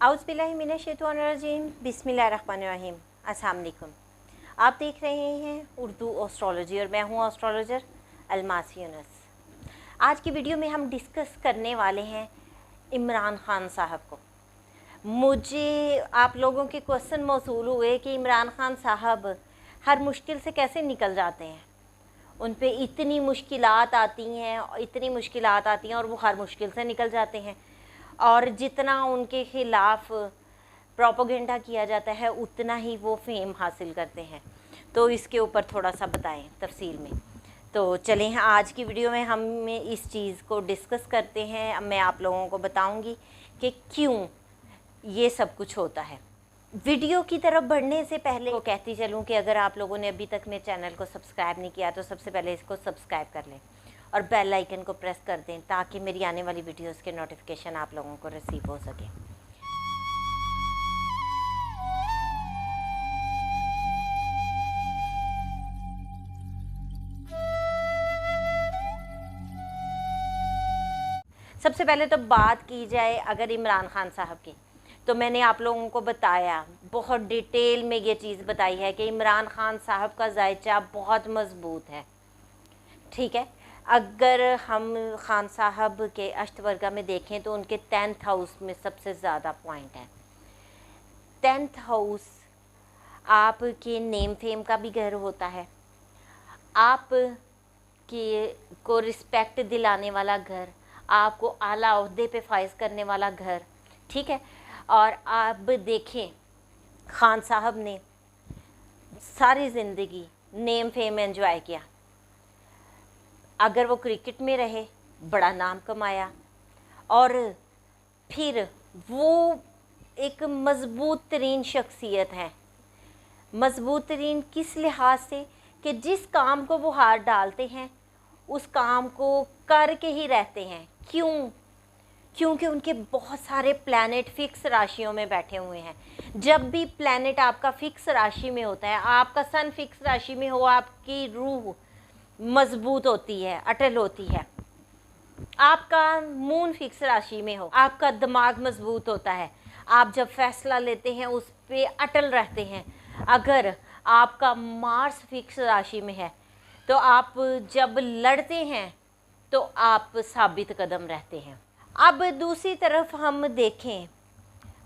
औज़ुबिल्लाहिमिनश्शैतानिर्रजीम बिस्मिल्लाहिर्रहमानिर्रहीम। अस्सलाम वालेकुम। आप देख रहे हैं उर्दू एस्ट्रोलॉजी और मैं हूँ एस्ट्रोलॉजर अलमास यूनुस। आज की वीडियो में हम डिस्कस करने वाले हैं इमरान खान साहब को। मुझे आप लोगों के क्वेश्चन मौसूल हुए कि इमरान खान साहब हर मुश्किल से कैसे निकल जाते हैं। उन पे इतनी मुश्किलात आती हैं और वो हर मुश्किल से निकल जाते हैं, और जितना उनके ख़िलाफ़ प्रोपोगेंडा किया जाता है उतना ही वो फेम हासिल करते हैं। तो इसके ऊपर थोड़ा सा बताएं तफसील में। तो चलें, आज की वीडियो में हम इस चीज़ को डिस्कस करते हैं। मैं आप लोगों को बताऊंगी कि क्यों ये सब कुछ होता है। वीडियो की तरफ बढ़ने से पहले वो कहती चलूँ कि अगर आप लोगों ने अभी तक मेरे चैनल को सब्सक्राइब नहीं किया तो सबसे पहले इसको सब्सक्राइब कर लें और बेल आइकन को प्रेस कर दें ताकि मेरी आने वाली वीडियोस के नोटिफिकेशन आप लोगों को रिसीव हो सके। सबसे पहले तो बात की जाए अगर इमरान खान साहब की, तो मैंने आप लोगों को बताया, बहुत डिटेल में ये चीज़ बताई है कि इमरान खान साहब का जायचा बहुत मजबूत है। ठीक है, अगर हम खान साहब के अष्टवर्गा में देखें तो उनके 10th हाउस में सबसे ज़्यादा पॉइंट है। 10th हाउस आपके नेम फेम का भी घर होता है, आप के को रिस्पेक्ट दिलाने वाला घर, आपको आला ओहदे पे फाइज करने वाला घर। ठीक है, और आप देखें खान साहब ने सारी ज़िंदगी नेम फेम एंजॉय किया। अगर वो क्रिकेट में रहे बड़ा नाम कमाया, और फिर वो एक मज़बूत तरीन शख्सियत है। मज़बूत तरीन किस लिहाज से कि जिस काम को वो हाथ डालते हैं उस काम को करके ही रहते हैं। क्यों? क्योंकि उनके बहुत सारे प्लैनेट फिक्स राशियों में बैठे हुए हैं। जब भी प्लैनेट आपका फिक्स राशि में होता है, आपका सन फिक्स राशि में हो, आपकी रूह मजबूत होती है, अटल होती है। आपका मून फिक्स राशि में हो, आपका दिमाग मजबूत होता है, आप जब फैसला लेते हैं उस पे अटल रहते हैं। अगर आपका मार्स फिक्स राशि में है तो आप जब लड़ते हैं तो आप साबित कदम रहते हैं। अब दूसरी तरफ हम देखें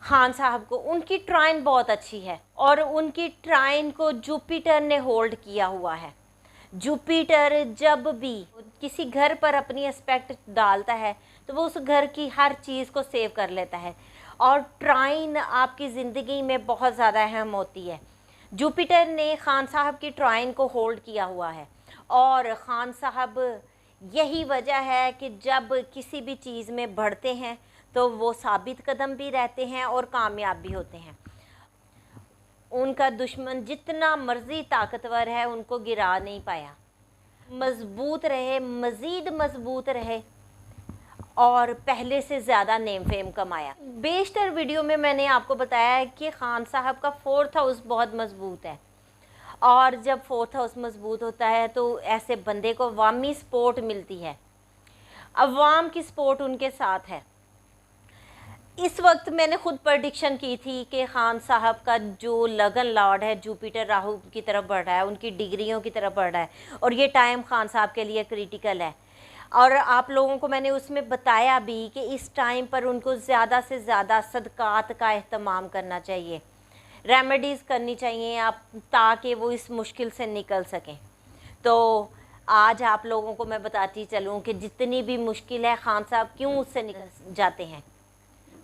खान साहब को, उनकी ट्राइन बहुत अच्छी है और उनकी ट्राइन को जुपिटर ने होल्ड किया हुआ है। जुपिटर जब भी किसी घर पर अपनी एस्पेक्ट डालता है तो वो उस घर की हर चीज़ को सेव कर लेता है, और ट्राइन आपकी ज़िंदगी में बहुत ज़्यादा अहम होती है। जुपिटर ने खान साहब की ट्राइन को होल्ड किया हुआ है, और खान साहब यही वजह है कि जब किसी भी चीज़ में बढ़ते हैं तो वो साबित कदम भी रहते हैं और कामयाब भी होते हैं। उनका दुश्मन जितना मर्जी ताकतवर है उनको गिरा नहीं पाया। मजबूत रहे, मज़ीद मजबूत रहे और पहले से ज़्यादा नेम फेम कमाया। बेशतर वीडियो में मैंने आपको बताया है कि खान साहब का 4th हाउस बहुत मजबूत है, और जब 4th हाउस मजबूत होता है तो ऐसे बंदे को अवामी सपोर्ट मिलती है, अवाम की सपोर्ट उनके साथ है। इस वक्त मैंने खुद प्रडिक्शन की थी कि खान साहब का जो लगन लॉर्ड है जुपिटर राहु की तरफ बढ़ रहा है, उनकी डिग्रियों की तरफ बढ़ रहा है, और ये टाइम खान साहब के लिए क्रिटिकल है। और आप लोगों को मैंने उसमें बताया भी कि इस टाइम पर उनको ज़्यादा से ज़्यादा सदक़ात का एहतमाम करना चाहिए, रेमेडीज़ करनी चाहिए आप, ताकि वो इस मुश्किल से निकल सकें। तो आज आप लोगों को मैं बताती चलूँ कि जितनी भी मुश्किल है खान साहब क्यों उससे निकल जाते हैं।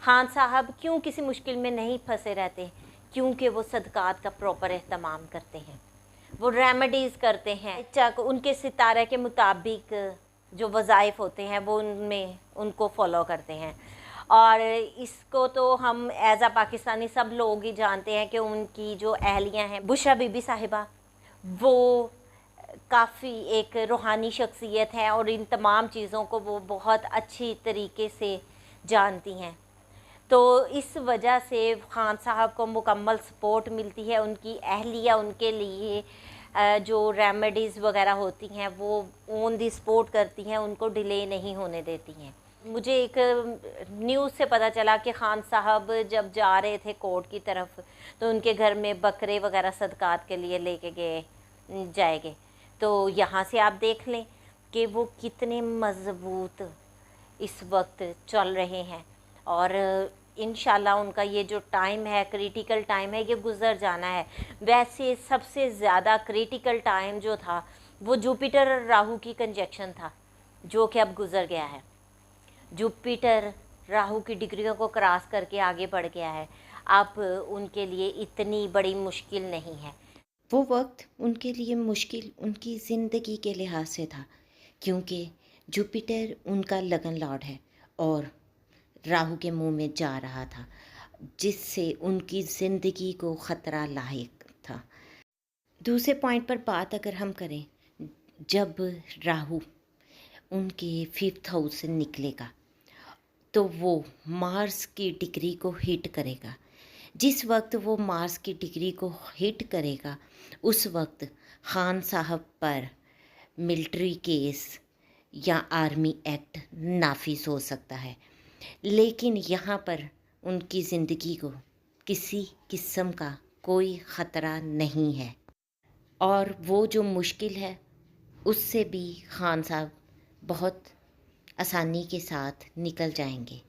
खान साहब क्यों किसी मुश्किल में नहीं फंसे रहते? क्योंकि वो सदक़ात का प्रॉपर एहतमाम करते हैं, वो रेमेडीज़ करते हैं, उनके सितारे के मुताबिक जो वज़ाइफ होते हैं वो उनमें उनको फॉलो करते हैं। और इसको तो हम एज़ आ पाकिस्तानी सब लोग ही जानते हैं कि उनकी जो अहलियाँ हैं बुशरा बीबी साहिबा, वो काफ़ी एक रूहानी शख्सियत है और इन तमाम चीज़ों को वो बहुत अच्छी तरीके से जानती हैं। तो इस वजह से खान साहब को मुकम्मल सपोर्ट मिलती है। उनकी अहलिया उनके लिए जो रेमेडीज़ वगैरह होती हैं वो ऑन दी स्पॉट करती हैं, उनको डिले नहीं होने देती हैं। मुझे एक न्यूज़ से पता चला कि खान साहब जब जा रहे थे कोर्ट की तरफ तो उनके घर में बकरे वगैरह सदकात के लिए लेके गए जाएंगे। तो यहाँ से आप देख लें कि वो कितने मज़बूत इस वक्त चल रहे हैं, और इंशाल्लाह उनका ये जो टाइम है, क्रिटिकल टाइम है, ये गुज़र जाना है। वैसे सबसे ज़्यादा क्रिटिकल टाइम जो था वो जुपिटर और राहु की कंजक्शन था, जो कि अब गुज़र गया है। जुपिटर राहु की डिग्रियों को क्रॉस करके आगे बढ़ गया है। अब उनके लिए इतनी बड़ी मुश्किल नहीं है। वो वक्त उनके लिए मुश्किल उनकी ज़िंदगी के लिहाज से था, क्योंकि जुपिटर उनका लगन लॉर्ड है और राहु के मुंह में जा रहा था, जिससे उनकी ज़िंदगी को ख़तरा लायक था। दूसरे पॉइंट पर बात अगर हम करें, जब राहु उनके 5th हाउस से निकलेगा तो वो मार्स की डिग्री को हिट करेगा। जिस वक्त वो मार्स की डिग्री को हिट करेगा उस वक्त खान साहब पर मिलिट्री केस या आर्मी एक्ट नाफिज हो सकता है, लेकिन यहाँ पर उनकी ज़िंदगी को किसी किस्म का कोई ख़तरा नहीं है, और वो जो मुश्किल है उससे भी खान साहब बहुत आसानी के साथ निकल जाएंगे।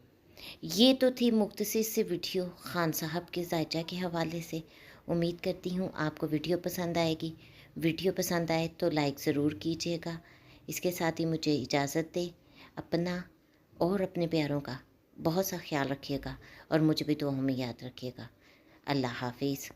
ये तो थी मुख्तसर सी वीडियो खान साहब के ज़ायजा के हवाले से। उम्मीद करती हूँ आपको वीडियो पसंद आएगी। वीडियो पसंद आए तो लाइक ज़रूर कीजिएगा। इसके साथ ही मुझे इजाज़त दें। अपना और अपने प्यारों का बहुत सा ख्याल रखिएगा और मुझे भी दुआओं में याद रखिएगा। अल्लाह हाफिज़।